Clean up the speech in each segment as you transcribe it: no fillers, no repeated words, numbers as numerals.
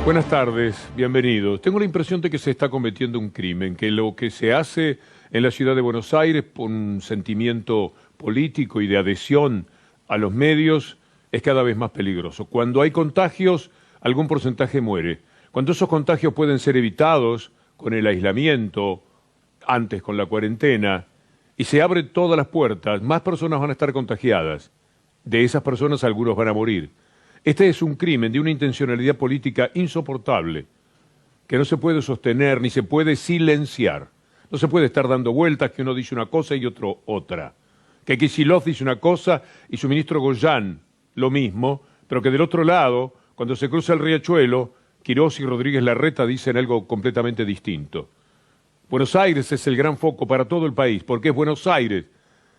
Buenas tardes, bienvenidos. Tengo la impresión de que se está cometiendo un crimen, que lo que se hace en la ciudad de Buenos Aires por un sentimiento político y de adhesión a los medios es cada vez más peligroso. Cuando hay contagios, algún porcentaje muere. Cuando esos contagios pueden ser evitados con el aislamiento, antes con la cuarentena, y se abren todas las puertas, más personas van a estar contagiadas. De esas personas algunos van a morir. Este es un crimen de una intencionalidad política insoportable, que no se puede sostener ni se puede silenciar. No se puede estar dando vueltas que uno dice una cosa y otro otra. Que Kicillof dice una cosa y su ministro Goyan lo mismo, pero que del otro lado, cuando se cruza el riachuelo, Quirós y Rodríguez Larreta dicen algo completamente distinto. Buenos Aires es el gran foco para todo el país, porque es Buenos Aires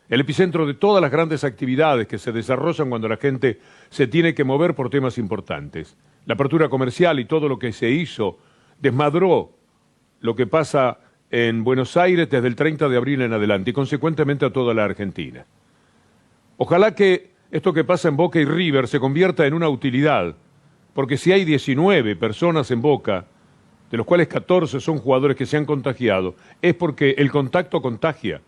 el epicentro de todas las grandes actividades que se desarrollan cuando la gente se tiene que mover por temas importantes. La apertura comercial y todo lo que se hizo desmadró lo que pasa en Buenos Aires desde el 30 de abril en adelante y consecuentemente a toda la Argentina. Ojalá que esto que pasa en Boca y River se convierta en una utilidad, porque si hay 19 personas en Boca, de los cuales 14 son jugadores que se han contagiado, es porque el contacto contagia.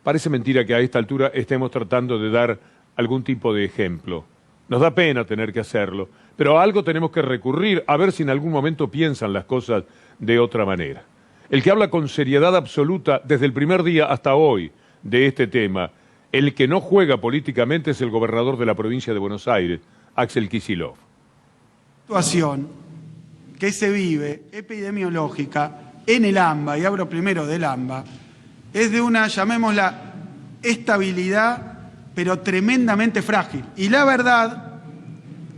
Parece mentira que a esta altura estemos tratando de dar algún tipo de ejemplo. Nos da pena tener que hacerlo, pero a algo tenemos que recurrir a ver si en algún momento piensan las cosas de otra manera. El que habla con seriedad absoluta desde el primer día hasta hoy de este tema, el que no juega políticamente es el gobernador de la provincia de Buenos Aires, Axel Kicillof. La situación que se vive epidemiológica en el AMBA, y hablo primero del AMBA, es de una, llamémosla, estabilidad, pero tremendamente frágil. Y la verdad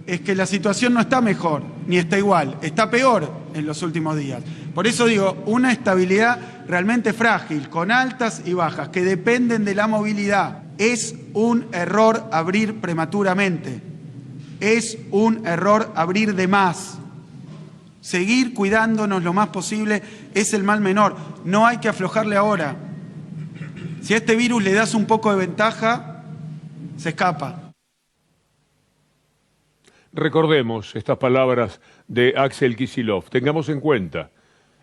es que la situación no está mejor, ni está igual, está peor en los últimos días. Por eso digo, una estabilidad realmente frágil, con altas y bajas, que dependen de la movilidad. Es un error abrir prematuramente. Es un error abrir de más. Seguir cuidándonos lo más posible es el mal menor. No hay que aflojarle ahora. Si a este virus le das un poco de ventaja, se escapa. Recordemos estas palabras de Axel Kicillof, tengamos en cuenta,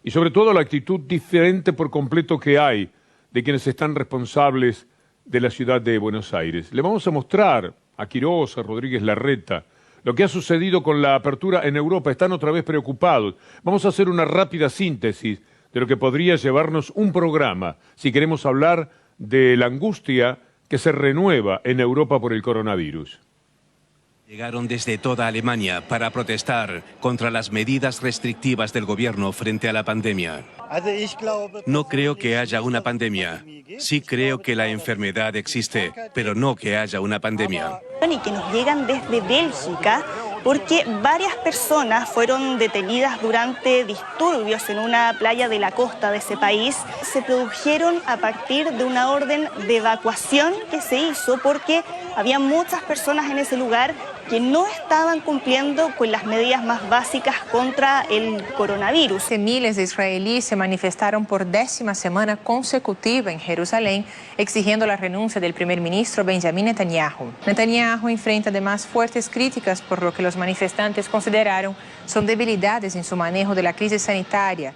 y sobre todo la actitud diferente por completo que hay de quienes están responsables de la ciudad de Buenos Aires. Le vamos a mostrar a Quirós, a Rodríguez Larreta, lo que ha sucedido con la apertura en Europa. Están otra vez preocupados. Vamos a hacer una rápida síntesis de lo que podría llevarnos un programa si queremos hablar de la angustia que se renueva en Europa por el coronavirus. Llegaron desde toda Alemania para protestar contra las medidas restrictivas del gobierno frente a la pandemia. No creo que haya una pandemia. Sí creo que la enfermedad existe, pero no que haya una pandemia. Y que nos llegan desde Bélgica, porque varias personas fueron detenidas durante disturbios en una playa de la costa de ese país. Se produjeron a partir de una orden de evacuación que se hizo porque había muchas personas en ese lugar que no estaban cumpliendo con las medidas más básicas contra el coronavirus. Miles de israelíes se manifestaron por 10ª semana consecutiva en Jerusalén, exigiendo la renuncia del primer ministro Benjamin Netanyahu. Netanyahu enfrenta además fuertes críticas por lo que los manifestantes consideraron son debilidades en su manejo de la crisis sanitaria.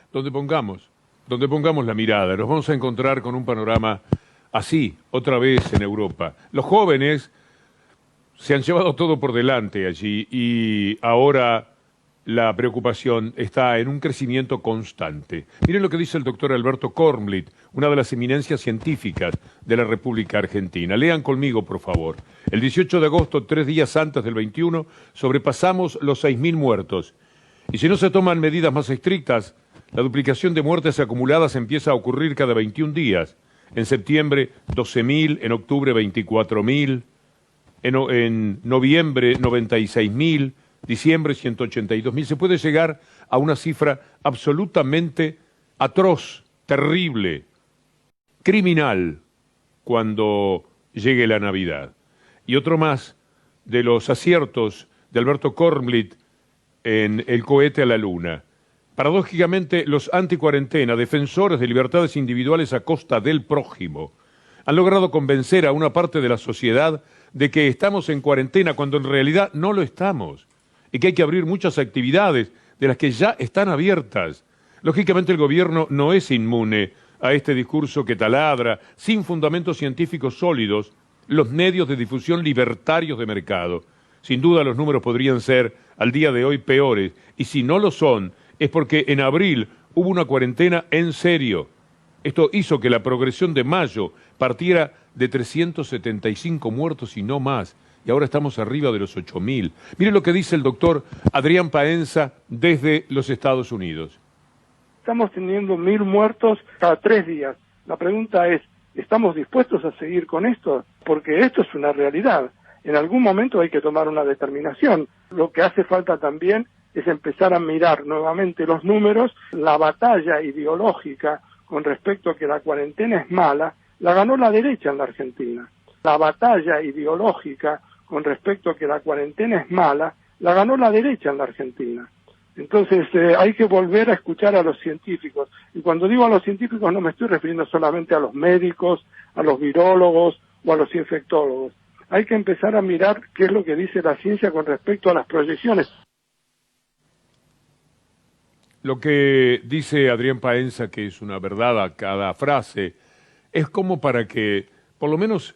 Donde pongamos la mirada, nos vamos a encontrar con un panorama así, otra vez en Europa. Los jóvenes se han llevado todo por delante allí y ahora la preocupación está en un crecimiento constante. Miren lo que dice el doctor Alberto Kornblit, una de las eminencias científicas de la República Argentina. Lean conmigo, por favor. El 18 de agosto, 3 días antes del 21, sobrepasamos los 6.000 muertos. Y si no se toman medidas más estrictas, la duplicación de muertes acumuladas empieza a ocurrir cada 21 días. En septiembre, 12.000, en octubre, 24.000, en noviembre, 96.000, diciembre, 182.000. Se puede llegar a una cifra absolutamente atroz, terrible, criminal, cuando llegue la Navidad. Y otro más de los aciertos de Alberto Kornblit en el cohete a la Luna. Paradójicamente, los anticuarentena, defensores de libertades individuales a costa del prójimo, han logrado convencer a una parte de la sociedad de que estamos en cuarentena cuando en realidad no lo estamos. y que hay que abrir muchas actividades de las que ya están abiertas. Lógicamente el gobierno no es inmune a este discurso que taladra, sin fundamentos científicos sólidos, los medios de difusión libertarios de mercado. Sin duda los números podrían ser al día de hoy peores, y si no lo son, es porque en abril hubo una cuarentena en serio. Esto hizo que la progresión de mayo partiera de 375 muertos y no más, y ahora estamos arriba de los 8.000. Mire lo que dice el doctor Adrián Paenza desde los Estados Unidos. Estamos teniendo 1.000 muertos cada 3 días. La pregunta es, ¿estamos dispuestos a seguir con esto? Porque esto es una realidad. En algún momento hay que tomar una determinación. Lo que hace falta también es empezar a mirar nuevamente los números. La batalla ideológica con respecto a que la cuarentena es mala, la ganó la derecha en la Argentina. La batalla ideológica con respecto a que la cuarentena es mala, la ganó la derecha en la Argentina. Entonces hay que volver a escuchar a los científicos. Y cuando digo a los científicos no me estoy refiriendo solamente a los médicos, a los virólogos o a los infectólogos. Hay que empezar a mirar qué es lo que dice la ciencia con respecto a las proyecciones. Lo que dice Adrián Paenza, que es una verdad a cada frase, es como para que por lo menos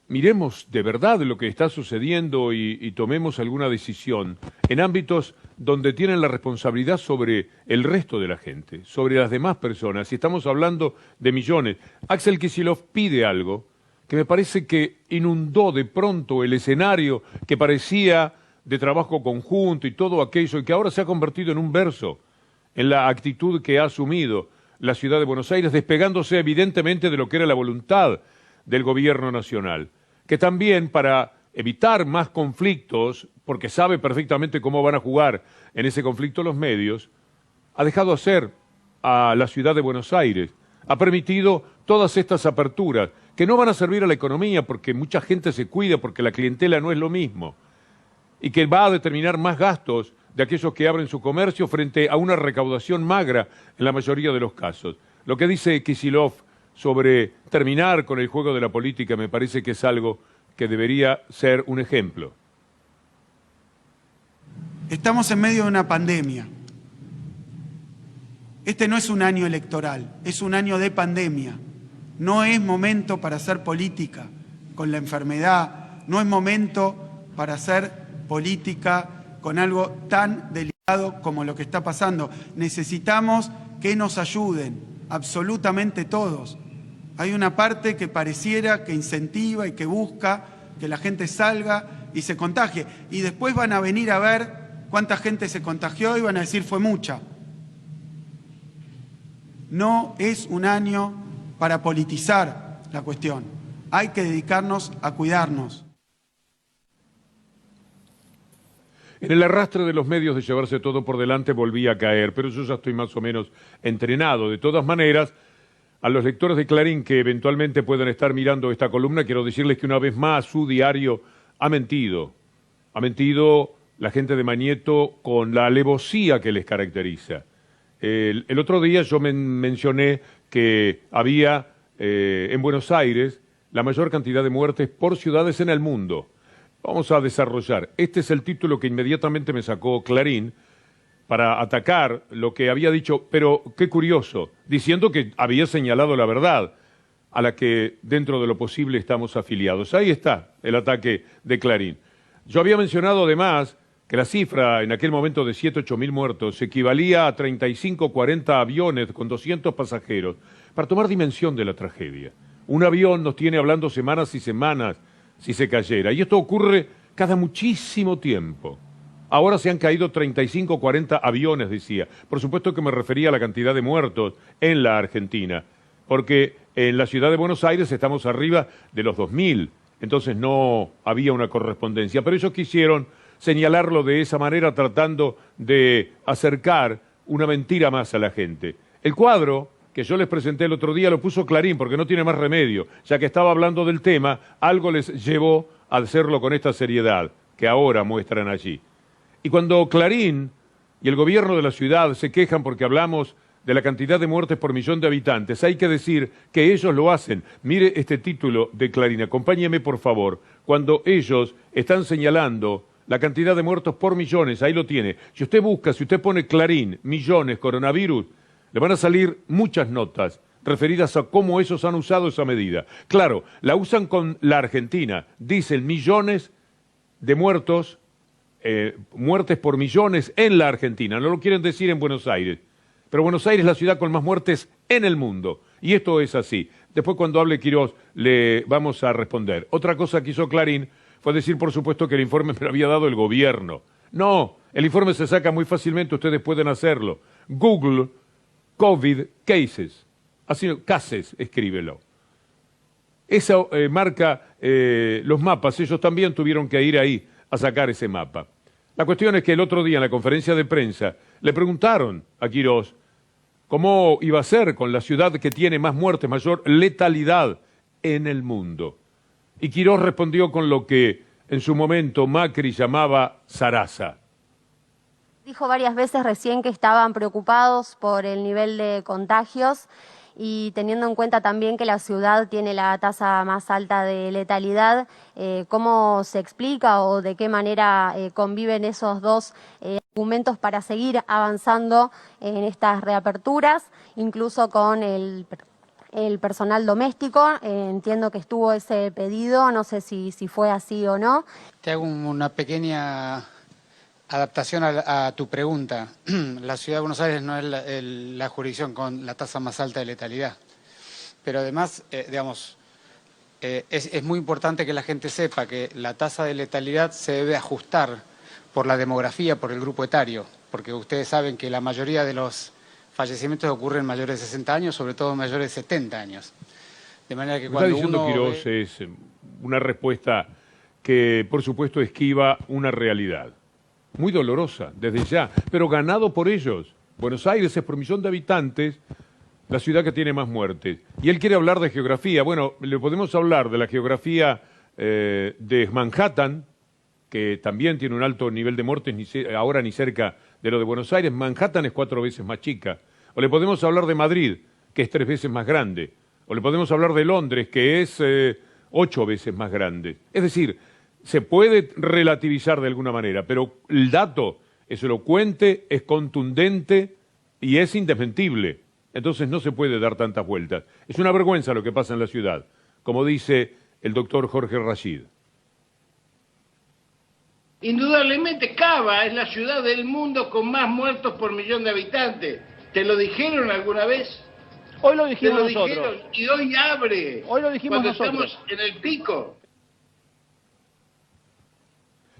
miremos de verdad lo que está sucediendo y tomemos alguna decisión en ámbitos donde tienen la responsabilidad sobre el resto de la gente, sobre las demás personas. Si estamos hablando de millones, Axel Kicillof pide algo que me parece que inundó de pronto el escenario que parecía de trabajo conjunto y todo aquello, y que ahora se ha convertido en un verso, en la actitud que ha asumido la ciudad de Buenos Aires, despegándose evidentemente de lo que era la voluntad del gobierno nacional, que también para evitar más conflictos, porque sabe perfectamente cómo van a jugar en ese conflicto los medios, ha dejado hacer a la ciudad de Buenos Aires, ha permitido todas estas aperturas, que no van a servir a la economía porque mucha gente se cuida, porque la clientela no es lo mismo, y que va a determinar más gastos de aquellos que abren su comercio frente a una recaudación magra en la mayoría de los casos. Lo que dice Kicillof sobre terminar con el juego de la política me parece que es algo que debería ser un ejemplo. Estamos en medio de una pandemia. Este no es un año electoral, es un año de pandemia. No es momento para hacer política con la enfermedad, no es momento para hacer política con algo tan delicado como lo que está pasando. Necesitamos que nos ayuden, absolutamente todos. Hay una parte que pareciera que incentiva y que busca que la gente salga y se contagie. Y después van a venir a ver cuánta gente se contagió y van a decir fue mucha. No es un año para politizar la cuestión. Hay que dedicarnos a cuidarnos. En el arrastre de los medios de llevarse todo por delante volví a caer, pero yo ya estoy más o menos entrenado. De todas maneras, a los lectores de Clarín que eventualmente puedan estar mirando esta columna, quiero decirles que una vez más su diario ha mentido. Ha mentido la gente de Mañeto con la alevosía que les caracteriza. El otro día yo mencioné que había en Buenos Aires la mayor cantidad de muertes por ciudades en el mundo. Vamos a desarrollar. Este es el título que inmediatamente me sacó Clarín para atacar lo que había dicho, pero qué curioso, diciendo que había señalado la verdad, a la que dentro de lo posible estamos afiliados. Ahí está el ataque de Clarín. Yo había mencionado además que la cifra en aquel momento de 7.000 a 8.000 muertos equivalía a 35 o 40 aviones con 200 pasajeros, para tomar dimensión de la tragedia. Un avión nos tiene hablando semanas y semanas si se cayera, y esto ocurre cada muchísimo tiempo. Ahora se han caído 35 o 40 aviones, decía. Por supuesto que me refería a la cantidad de muertos en la Argentina, porque en la ciudad de Buenos Aires estamos arriba de los 2.000, entonces no había una correspondencia. Pero ellos quisieron señalarlo de esa manera, tratando de acercar una mentira más a la gente. El cuadro que yo les presenté el otro día lo puso Clarín porque no tiene más remedio, ya que estaba hablando del tema, algo les llevó a hacerlo con esta seriedad que ahora muestran allí. Y cuando Clarín y el gobierno de la ciudad se quejan porque hablamos de la cantidad de muertes por millón de habitantes, hay que decir que ellos lo hacen. Mire este título de Clarín, acompáñeme por favor, cuando ellos están señalando la cantidad de muertos por millones, ahí lo tiene. Si usted busca, si usted pone Clarín, millones, coronavirus, le van a salir muchas notas referidas a cómo esos han usado esa medida. Claro, la usan con la Argentina, dicen millones de muertos, muertes por millones en la Argentina, no lo quieren decir en Buenos Aires, pero Buenos Aires es la ciudad con más muertes en el mundo, y esto es así. Después cuando hable Quirós le vamos a responder. Otra cosa que hizo Clarín fue decir, por supuesto, que el informe me lo había dado el gobierno. No, el informe se saca muy fácilmente, ustedes pueden hacerlo. Google, COVID cases, así, cases, escríbelo. Esa marca los mapas, ellos también tuvieron que ir ahí a sacar ese mapa. La cuestión es que el otro día en la conferencia de prensa le preguntaron a Quirós cómo iba a ser con la ciudad que tiene más muertes, mayor letalidad en el mundo. Y Quirós respondió con lo que en su momento Macri llamaba zaraza. Dijo varias veces recién que estaban preocupados por el nivel de contagios y teniendo en cuenta también que la ciudad tiene la tasa más alta de letalidad, ¿cómo se explica o de qué manera conviven esos dos argumentos para seguir avanzando en estas reaperturas, incluso con el personal doméstico? Entiendo que estuvo ese pedido, no sé si fue así o no. Te hago una pequeña adaptación a tu pregunta. La Ciudad de Buenos Aires no es la jurisdicción con la tasa más alta de letalidad, pero además, es muy importante que la gente sepa que la tasa de letalidad se debe ajustar por la demografía, por el grupo etario, porque ustedes saben que la mayoría de los fallecimientos ocurren mayores de 60 años, sobre todo mayores de 70 años. De manera que cuando está diciendo Quirós es una respuesta que, por supuesto, esquiva una realidad. Muy dolorosa, desde ya, pero ganado por ellos. Buenos Aires es por millón de habitantes la ciudad que tiene más muertes. Y él quiere hablar de geografía. Bueno, le podemos hablar de la geografía de Manhattan, que también tiene un alto nivel de muertes, ahora ni cerca de lo de Buenos Aires. Manhattan es 4 veces más chica. O le podemos hablar de Madrid, que es 3 veces más grande. O le podemos hablar de Londres, que es 8 veces más grande. Es decir, se puede relativizar de alguna manera, pero el dato es elocuente, es contundente y es indesmentible. Entonces no se puede dar tantas vueltas. Es una vergüenza lo que pasa en la ciudad, como dice el doctor Jorge Rashid. Indudablemente Cava es la ciudad del mundo con más muertos por millón de habitantes. ¿Te lo dijeron alguna vez? Hoy lo dijimos nosotros. Y hoy abre. Hoy lo dijimos cuando nosotros. Estamos en el pico.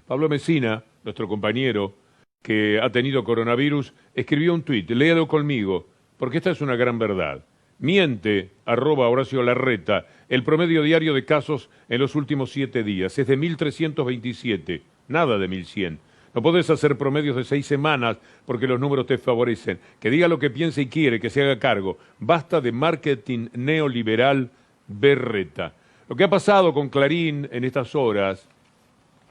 Pablo Messina, nuestro compañero que ha tenido coronavirus, escribió un tuit, léalo conmigo, porque esta es una gran verdad. Miente, @Horacio Larreta, el promedio diario de casos en los últimos 7 días es de 1.327, nada de 1.100. No podés hacer promedios de 6 semanas porque los números te favorecen. Que diga lo que piensa y quiere, que se haga cargo. Basta de marketing neoliberal berreta. Lo que ha pasado con Clarín en estas horas,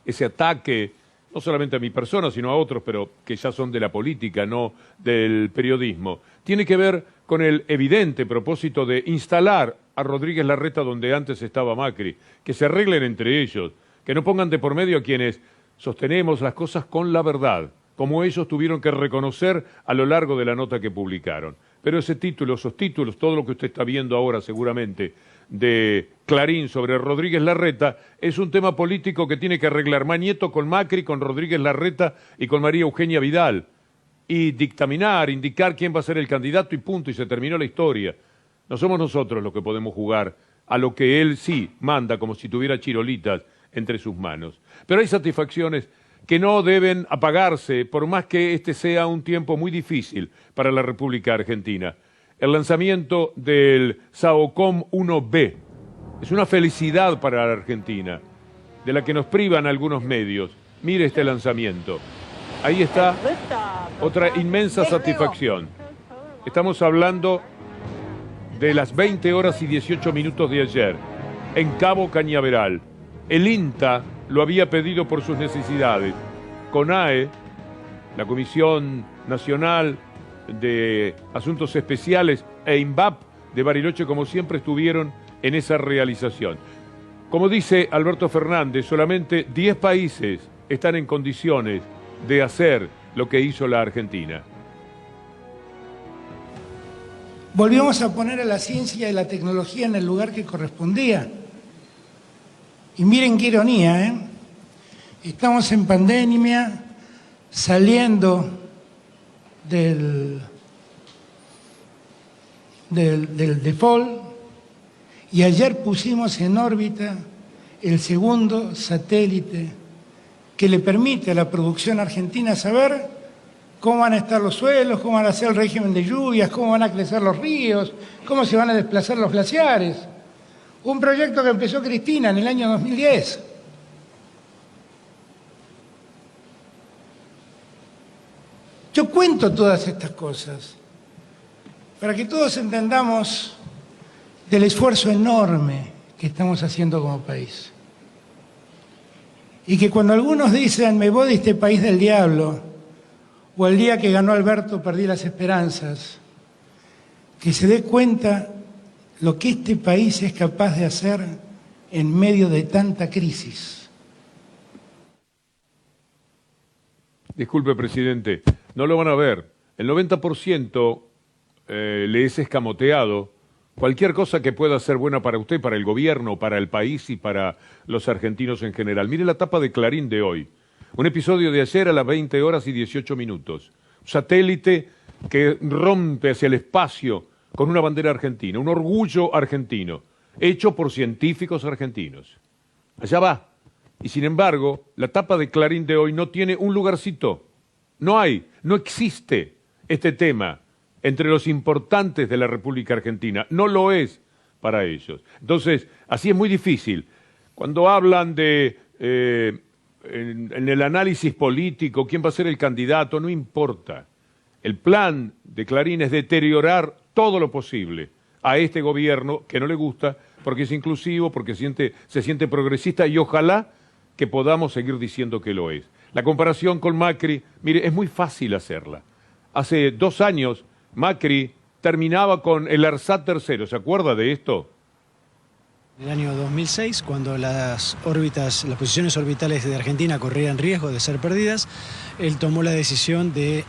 ese ataque, no solamente a mi persona, sino a otros, pero que ya son de la política, no del periodismo, tiene que ver con el evidente propósito de instalar a Rodríguez Larreta donde antes estaba Macri, que se arreglen entre ellos, que no pongan de por medio a quienes sostenemos las cosas con la verdad, como ellos tuvieron que reconocer a lo largo de la nota que publicaron. Pero ese título, esos títulos, todo lo que usted está viendo ahora seguramente de Clarín sobre Rodríguez Larreta, es un tema político que tiene que arreglar Mañeto con Macri, con Rodríguez Larreta y con María Eugenia Vidal, y dictaminar, indicar quién va a ser el candidato y punto, y se terminó la historia. No somos nosotros los que podemos jugar a lo que él sí manda, como si tuviera chirolitas entre sus manos. Pero hay satisfacciones que no deben apagarse, por más que este sea un tiempo muy difícil para la República Argentina. El lanzamiento del SAOCOM 1B es una felicidad para la Argentina, de la que nos privan algunos medios. Mire este lanzamiento. Ahí está otra inmensa satisfacción. Estamos hablando de las 20 horas y 18 minutos de ayer, en Cabo Cañaveral. El INTA lo había pedido por sus necesidades. CONAE, la Comisión Nacional de Asuntos Especiales, e INVAP de Bariloche, como siempre, estuvieron en esa realización. Como dice Alberto Fernández, solamente 10 países están en condiciones de hacer lo que hizo la Argentina. Volvimos a poner a la ciencia y la tecnología en el lugar que correspondía. Y miren qué ironía, ¿eh? Estamos en pandemia, saliendo del default, y ayer pusimos en órbita el segundo satélite que le permite a la producción argentina saber cómo van a estar los suelos, cómo van a ser el régimen de lluvias, cómo van a crecer los ríos, cómo se van a desplazar los glaciares. Un proyecto que empezó Cristina en el año 2010. Yo cuento todas estas cosas para que todos entendamos del esfuerzo enorme que estamos haciendo como país. Y que cuando algunos dicen, me voy de este país del diablo, o el día que ganó Alberto perdí las esperanzas, que se dé cuenta lo que este país es capaz de hacer en medio de tanta crisis. Disculpe, presidente, no lo van a ver. El 90% le es escamoteado cualquier cosa que pueda ser buena para usted, para el gobierno, para el país y para los argentinos en general. Mire la tapa de Clarín de hoy. Un episodio de ayer a las 20 horas y 18 minutos. Un satélite que rompe hacia el espacio con una bandera argentina, un orgullo argentino, hecho por científicos argentinos. Allá va. Y sin embargo, la tapa de Clarín de hoy no tiene un lugarcito. No existe este tema entre los importantes de la República Argentina. No lo es para ellos. Entonces, así es muy difícil. Cuando hablan de, en el análisis político, quién va a ser el candidato, no importa. El plan de Clarín es deteriorar todo lo posible a este gobierno que no le gusta, porque es inclusivo, porque se siente progresista y ojalá que podamos seguir diciendo que lo es. La comparación con Macri, mire, es muy fácil hacerla. Hace 2 años Macri terminaba con el ARSAT tercero, ¿se acuerda de esto? En el año 2006, cuando las posiciones orbitales de Argentina corrían riesgo de ser perdidas, él tomó la decisión de,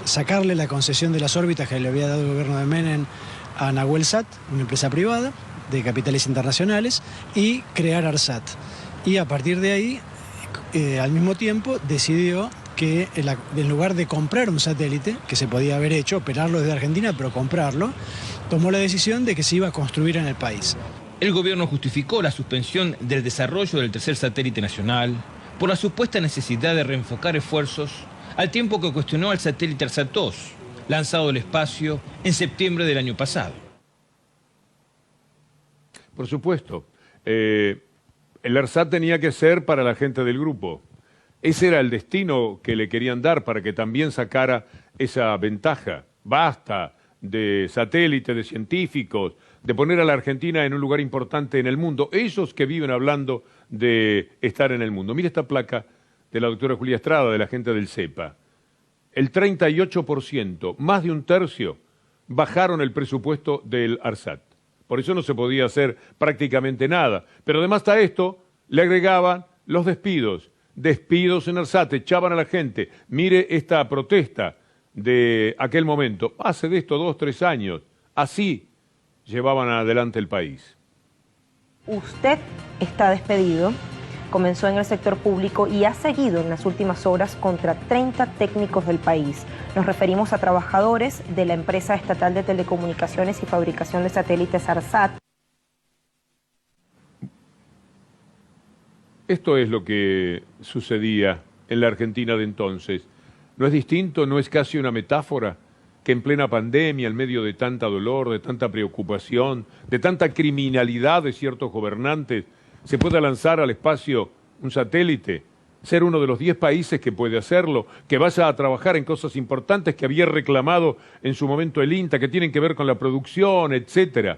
sacarle la concesión de las órbitas que le había dado el gobierno de Menem a Nahuelsat, una empresa privada de capitales internacionales, y crear ARSAT. Y a partir de ahí, al mismo tiempo, decidió que en lugar de comprar un satélite, que se podía haber hecho, operarlo desde Argentina, pero comprarlo, tomó la decisión de que se iba a construir en el país. El gobierno justificó la suspensión del desarrollo del tercer satélite nacional por la supuesta necesidad de reenfocar esfuerzos, al tiempo que cuestionó al satélite ARSAT 2, lanzado al espacio en septiembre del año pasado. Por supuesto. El ARSAT tenía que ser para la gente del grupo. Ese era el destino que le querían dar para que también sacara esa ventaja. Basta de satélite, de científicos, de poner a la Argentina en un lugar importante en el mundo. Ellos que viven hablando de estar en el mundo. Mire esta placa de la doctora Julia Estrada, de la gente del CEPA. El 38%, más de un tercio, bajaron el presupuesto del ARSAT. Por eso no se podía hacer prácticamente nada. Pero además a esto le agregaban los despidos. Despidos en ARSAT, echaban a la gente. Mire esta protesta de aquel momento. Hace de esto 2, 3 años. Así llevaban adelante el país. Usted está despedido, comenzó en el sector público y ha seguido en las últimas horas contra 30 técnicos del país. Nos referimos a trabajadores de la empresa estatal de telecomunicaciones y fabricación de satélites ARSAT. Esto es lo que sucedía en la Argentina de entonces. ¿No es distinto, no es casi una metáfora que en plena pandemia, en medio de tanta dolor, de tanta preocupación, de tanta criminalidad de ciertos gobernantes, se pueda lanzar al espacio un satélite, ser uno de los 10 países que puede hacerlo, que vaya a trabajar en cosas importantes que había reclamado en su momento el INTA, que tienen que ver con la producción, etcétera?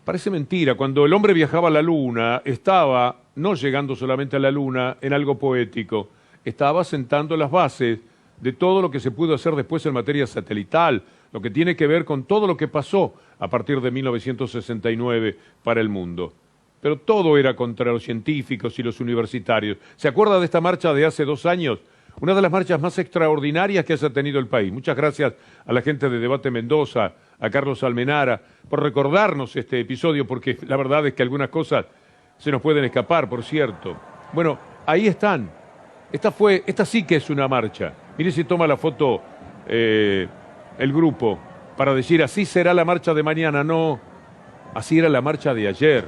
Parece mentira. Cuando el hombre viajaba a la luna, estaba no llegando solamente a la luna en algo poético, estaba sentando las bases de todo lo que se pudo hacer después en materia satelital, lo que tiene que ver con todo lo que pasó a partir de 1969 para el mundo. pero todo era contra los científicos y los universitarios. ¿Se acuerda de esta marcha de hace 2 años? Una de las marchas más extraordinarias que haya tenido el país. Muchas gracias a la gente de Debate Mendoza, a Carlos Almenara, por recordarnos este episodio, porque la verdad es que algunas cosas se nos pueden escapar, por cierto. Bueno, ahí están. Esta sí que es una marcha. Mire si toma la foto el grupo para decir así será la marcha de mañana. No, así era la marcha de ayer.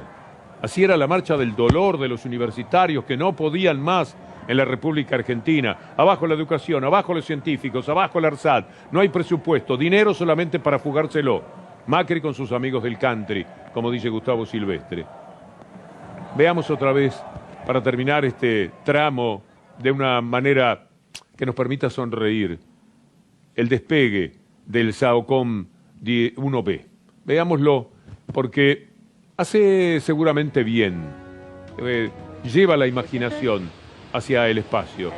Así era la marcha del dolor de los universitarios que no podían más en la República Argentina. Abajo la educación, abajo los científicos, abajo el ARSAT. No hay presupuesto, dinero solamente para jugárselo. Macri con sus amigos del country, como dice Gustavo Silvestre. Veamos otra vez, para terminar este tramo de una manera que nos permita sonreír, el despegue del SAOCOM 1B. Veámoslo, porque hace seguramente bien, lleva la imaginación hacia el espacio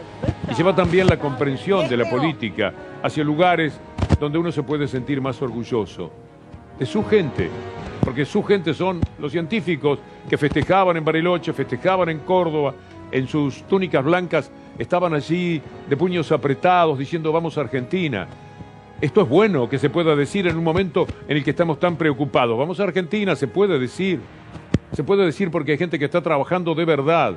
y lleva también la comprensión de la política hacia lugares donde uno se puede sentir más orgulloso de su gente, porque su gente son los científicos que festejaban en Bariloche, festejaban en Córdoba, en sus túnicas blancas, estaban allí de puños apretados diciendo vamos a Argentina. Esto es bueno que se pueda decir en un momento en el que estamos tan preocupados. Vamos a Argentina, se puede decir porque hay gente que está trabajando de verdad,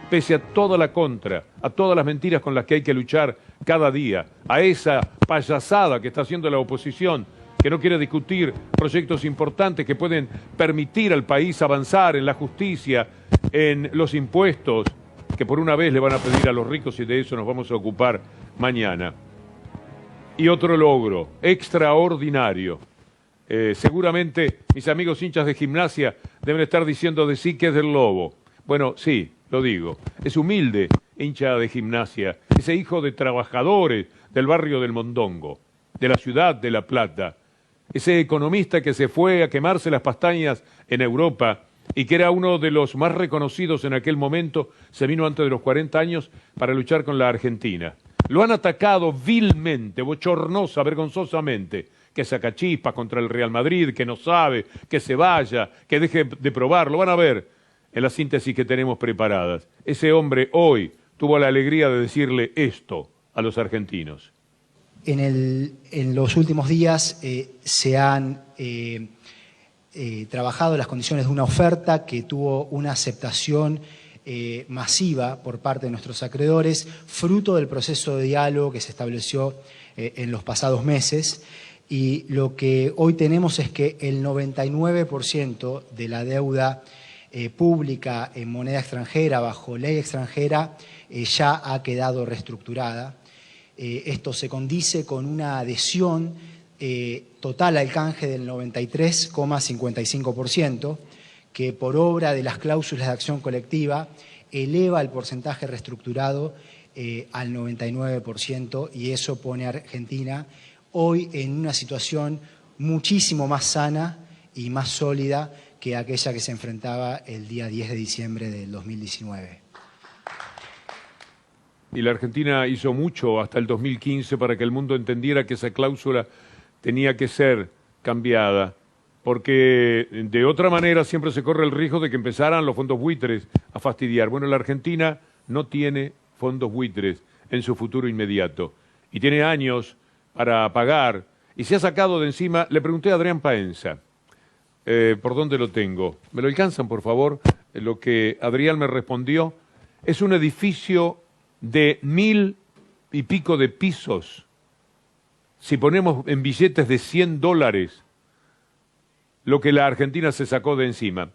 pese a toda la contra, a todas las mentiras con las que hay que luchar cada día, a esa payasada que está haciendo la oposición, que no quiere discutir proyectos importantes que pueden permitir al país avanzar en la justicia, en los impuestos, que por una vez le van a pedir a los ricos, y de eso nos vamos a ocupar mañana. Y otro logro extraordinario. Seguramente mis amigos hinchas de Gimnasia deben estar diciendo de sí que es del Lobo. Bueno, sí, lo digo. Es humilde hincha de Gimnasia, ese hijo de trabajadores del barrio del Mondongo, de la ciudad de La Plata, ese economista que se fue a quemarse las pestañas en Europa y que era uno de los más reconocidos en aquel momento, se vino antes de los 40 años para luchar con la Argentina. Lo han atacado vilmente, bochornosa, vergonzosamente, que saca chispas contra el Real Madrid, que no sabe, que se vaya, que deje de probar. Lo van a ver en la síntesis que tenemos preparadas. Ese hombre hoy tuvo la alegría de decirle esto a los argentinos. En los últimos días se han trabajado las condiciones de una oferta que tuvo una aceptación masiva por parte de nuestros acreedores, fruto del proceso de diálogo que se estableció en los pasados meses, y lo que hoy tenemos es que el 99% de la deuda pública en moneda extranjera, bajo ley extranjera, ya ha quedado reestructurada. Esto se condice con una adhesión total al canje del 93,55%, que por obra de las cláusulas de acción colectiva eleva el porcentaje reestructurado al 99%, y eso pone a Argentina hoy en una situación muchísimo más sana y más sólida que aquella que se enfrentaba el día 10 de diciembre del 2019. Y la Argentina hizo mucho hasta el 2015 para que el mundo entendiera que esa cláusula tenía que ser cambiada, porque de otra manera siempre se corre el riesgo de que empezaran los fondos buitres a fastidiar. Bueno, la Argentina no tiene fondos buitres en su futuro inmediato y tiene años para pagar, y se ha sacado de encima. Le pregunté a Adrián Paenza, ¿por dónde lo tengo? ¿Me lo alcanzan, por favor? Lo que Adrián me respondió es un edificio de 1000 y pico de pisos. Si ponemos en billetes de $100 lo que la Argentina se sacó de encima.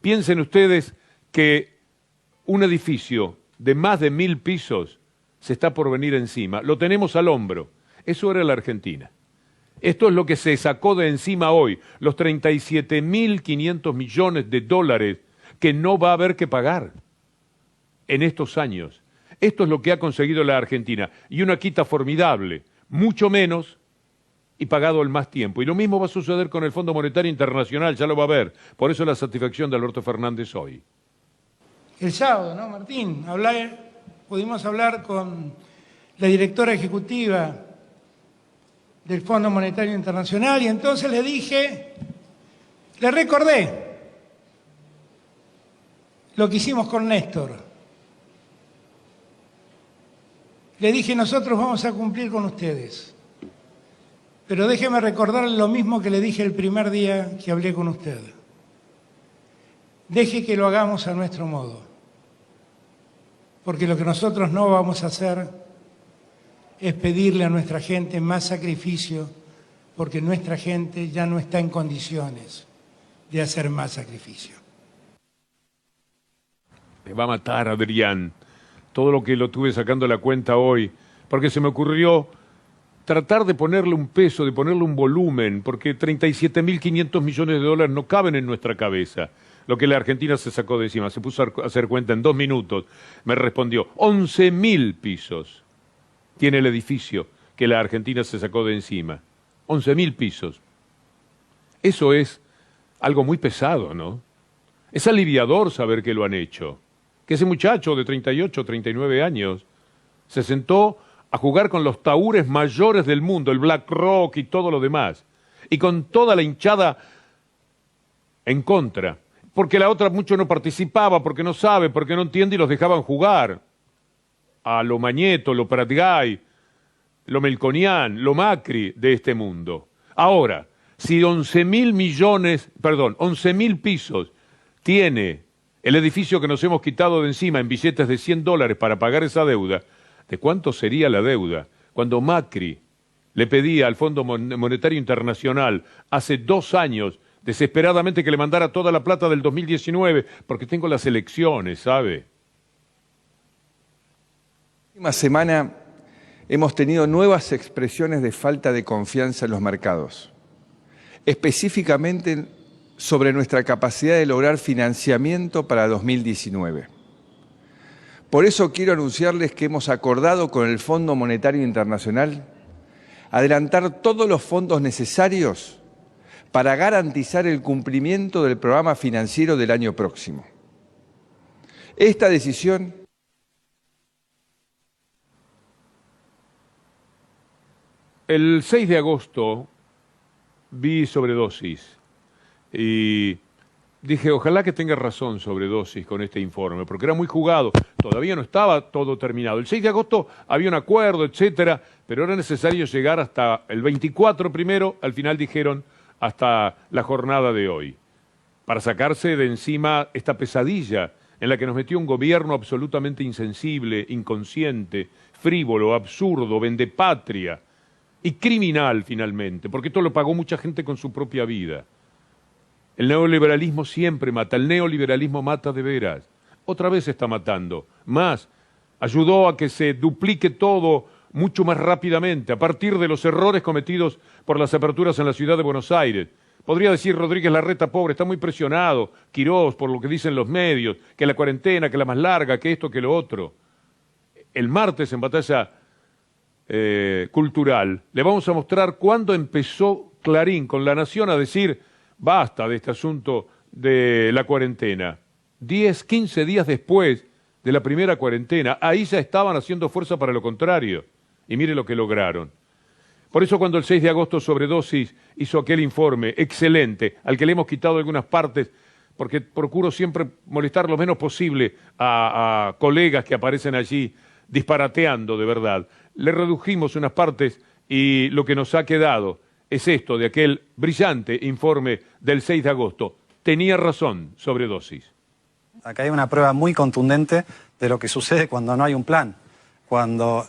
Piensen ustedes que un edificio de más de 1000 pisos se está por venir encima. Lo tenemos al hombro. Eso era la Argentina. Esto es lo que se sacó de encima hoy, los 37.500 millones de dólares que no va a haber que pagar en estos años. Esto es lo que ha conseguido la Argentina, y una quita formidable, mucho menos y pagado el más tiempo. Y lo mismo va a suceder con el Fondo Monetario Internacional, ya lo va a ver. Por eso la satisfacción de Alberto Fernández hoy. El sábado, ¿no, Martín? Pudimos hablar con la directora ejecutiva del Fondo Monetario Internacional, y entonces le recordé lo que hicimos con Néstor. Le dije, nosotros vamos a cumplir con ustedes. Pero déjeme recordarle lo mismo que le dije el primer día que hablé con usted. Deje que lo hagamos a nuestro modo. Porque lo que nosotros no vamos a hacer es pedirle a nuestra gente más sacrificio, porque nuestra gente ya no está en condiciones de hacer más sacrificio. Me va a matar, Adrián, todo lo que lo tuve sacando la cuenta hoy, porque se me ocurrió tratar de ponerle un peso, de ponerle un volumen, porque 37.500 millones de dólares no caben en nuestra cabeza. Lo que la Argentina se sacó de encima, se puso a hacer cuenta en 2 minutos. Me respondió, 11.000 pisos tiene el edificio que la Argentina se sacó de encima. 11.000 pisos. Eso es algo muy pesado, ¿no? Es aliviador saber que lo han hecho. Que ese muchacho de 38, 39 años se sentó a jugar con los taúres mayores del mundo, el BlackRock y todo lo demás, y con toda la hinchada en contra, porque la otra mucho no participaba, porque no sabe, porque no entiende y los dejaban jugar a lo Mañeto, lo Pratgay, lo Melconian, lo Macri de este mundo. Ahora, si 11.000 pisos tiene el edificio que nos hemos quitado de encima en billetes de $100 para pagar esa deuda, ¿de cuánto sería la deuda? Cuando Macri le pedía al Fondo Monetario Internacional hace 2 años desesperadamente que le mandara toda la plata del 2019, porque tengo las elecciones, ¿sabe? La última semana hemos tenido nuevas expresiones de falta de confianza en los mercados, específicamente sobre nuestra capacidad de lograr financiamiento para 2019. Por eso quiero anunciarles que hemos acordado con el Fondo Monetario Internacional adelantar todos los fondos necesarios para garantizar el cumplimiento del programa financiero del año próximo. Esta decisión El 6 de agosto vi Sobredosis y dije, ojalá que tenga razón Sobredosis con este informe, porque era muy jugado, todavía no estaba todo terminado. El 6 de agosto había un acuerdo, etcétera, pero era necesario llegar hasta el 24 primero, al final dijeron hasta la jornada de hoy, para sacarse de encima esta pesadilla en la que nos metió un gobierno absolutamente insensible, inconsciente, frívolo, absurdo, vendepatria y criminal finalmente, porque esto lo pagó mucha gente con su propia vida. El neoliberalismo siempre mata, el neoliberalismo mata de veras. Otra vez está matando. Más, ayudó a que se duplique todo mucho más rápidamente, a partir de los errores cometidos por las aperturas en la ciudad de Buenos Aires. Podría decir Rodríguez Larreta, pobre, está muy presionado, Quirós, por lo que dicen los medios, que la cuarentena, que la más larga, que esto, que lo otro. El martes en Batalla Cultural le vamos a mostrar cuándo empezó Clarín con La Nación a decir basta de este asunto de la cuarentena. 10, 15 días después de la primera cuarentena, ahí ya estaban haciendo fuerza para lo contrario. Y mire lo que lograron. Por eso cuando el 6 de agosto Sobredosis hizo aquel informe excelente, al que le hemos quitado algunas partes, porque procuro siempre molestar lo menos posible a colegas que aparecen allí disparateando de verdad. Le redujimos unas partes y lo que nos ha quedado es esto de aquel brillante informe del 6 de agosto. Tenía razón Sobredosis. Acá hay una prueba muy contundente de lo que sucede cuando no hay un plan. Cuando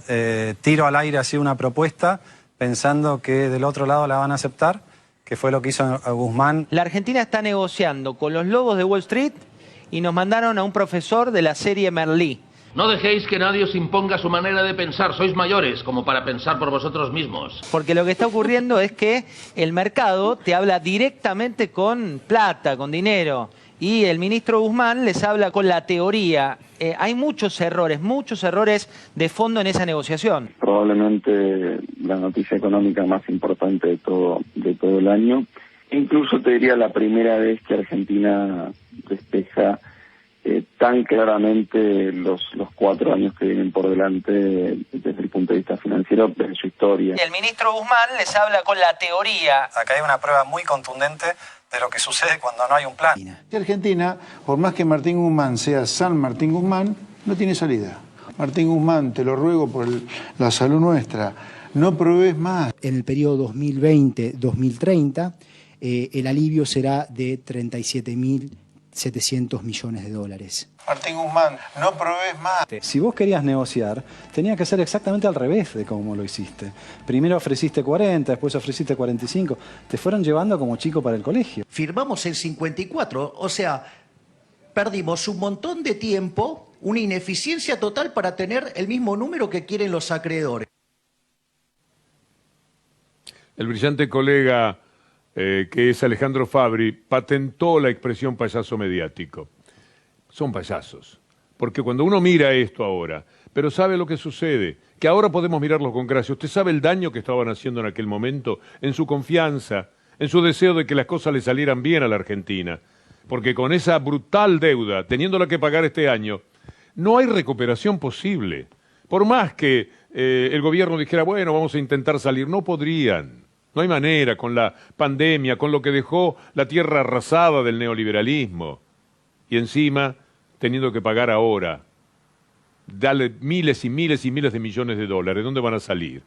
tiro al aire así una propuesta pensando que del otro lado la van a aceptar, que fue lo que hizo Guzmán. La Argentina está negociando con los lobos de Wall Street y nos mandaron a un profesor de la serie Merlí. No dejéis que nadie os imponga su manera de pensar, sois mayores como para pensar por vosotros mismos. Porque lo que está ocurriendo es que el mercado te habla directamente con plata, con dinero, y el ministro Guzmán les habla con la teoría. Hay muchos errores de fondo en esa negociación. Probablemente la noticia económica más importante de todo el año. Incluso te diría la primera vez que Argentina despeja tan claramente los 4 años que vienen por delante desde el punto de vista financiero de su historia. El ministro Guzmán les habla con la teoría. Acá hay una prueba muy contundente de lo que sucede cuando no hay un plan. Argentina, por más que Martín Guzmán sea San Martín Guzmán, no tiene salida. Martín Guzmán, te lo ruego por la salud nuestra, no probés más. En el periodo 2020-2030, el alivio será de 37.700 millones de dólares. Martín Guzmán, no probés más. Si vos querías negociar, tenía que ser exactamente al revés de cómo lo hiciste. Primero ofreciste 40, después ofreciste 45. Te fueron llevando como chico para el colegio. Firmamos el 54, o sea, perdimos un montón de tiempo, una ineficiencia total para tener el mismo número que quieren los acreedores. El brillante colega que es Alejandro Fabri patentó la expresión payaso mediático. Son payasos, porque cuando uno mira esto ahora, pero sabe lo que sucede, que ahora podemos mirarlos con gracia. Usted sabe el daño que estaban haciendo en aquel momento, en su confianza, en su deseo de que las cosas le salieran bien a la Argentina, porque con esa brutal deuda, teniéndola que pagar este año, no hay recuperación posible. Por más que el gobierno dijera, bueno, vamos a intentar salir, no podrían. No hay manera, con la pandemia, con lo que dejó la tierra arrasada del neoliberalismo. Y encima, teniendo que pagar ahora, darle miles y miles y miles de millones de dólares, ¿dónde van a salir?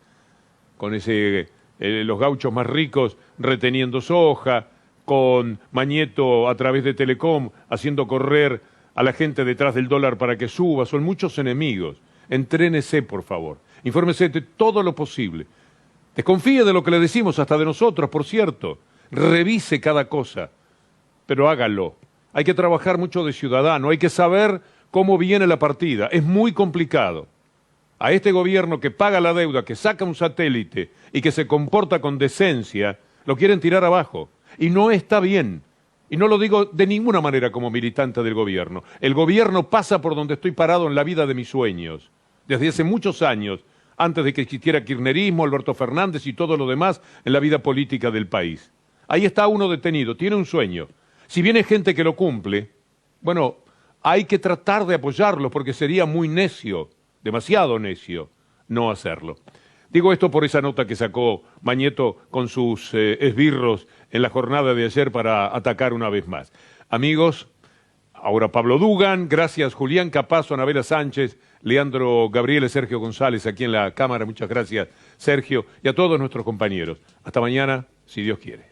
Con los gauchos más ricos reteniendo soja, con Mañeto a través de Telecom haciendo correr a la gente detrás del dólar para que suba. Son muchos enemigos. Entrénese, por favor. Infórmese de todo lo posible. Desconfíe de lo que le decimos, hasta de nosotros, por cierto. Revise cada cosa, pero hágalo. Hay que trabajar mucho de ciudadano, hay que saber cómo viene la partida. Es muy complicado. A este gobierno que paga la deuda, que saca un satélite y que se comporta con decencia, lo quieren tirar abajo. Y no está bien. Y no lo digo de ninguna manera como militante del gobierno. El gobierno pasa por donde estoy parado en la vida de mis sueños. Desde hace muchos años, antes de que existiera kirchnerismo, Alberto Fernández y todo lo demás en la vida política del país. Ahí está uno detenido, tiene un sueño. Si viene gente que lo cumple, bueno, hay que tratar de apoyarlo porque sería muy necio, demasiado necio, no hacerlo. Digo esto por esa nota que sacó Mañeto con sus esbirros en la jornada de ayer para atacar una vez más. Amigos, ahora Pablo Dugan, gracias Julián Capazo, Anabela Sánchez, Leandro Gabriel, Sergio González aquí en la cámara, muchas gracias Sergio y a todos nuestros compañeros. Hasta mañana, si Dios quiere.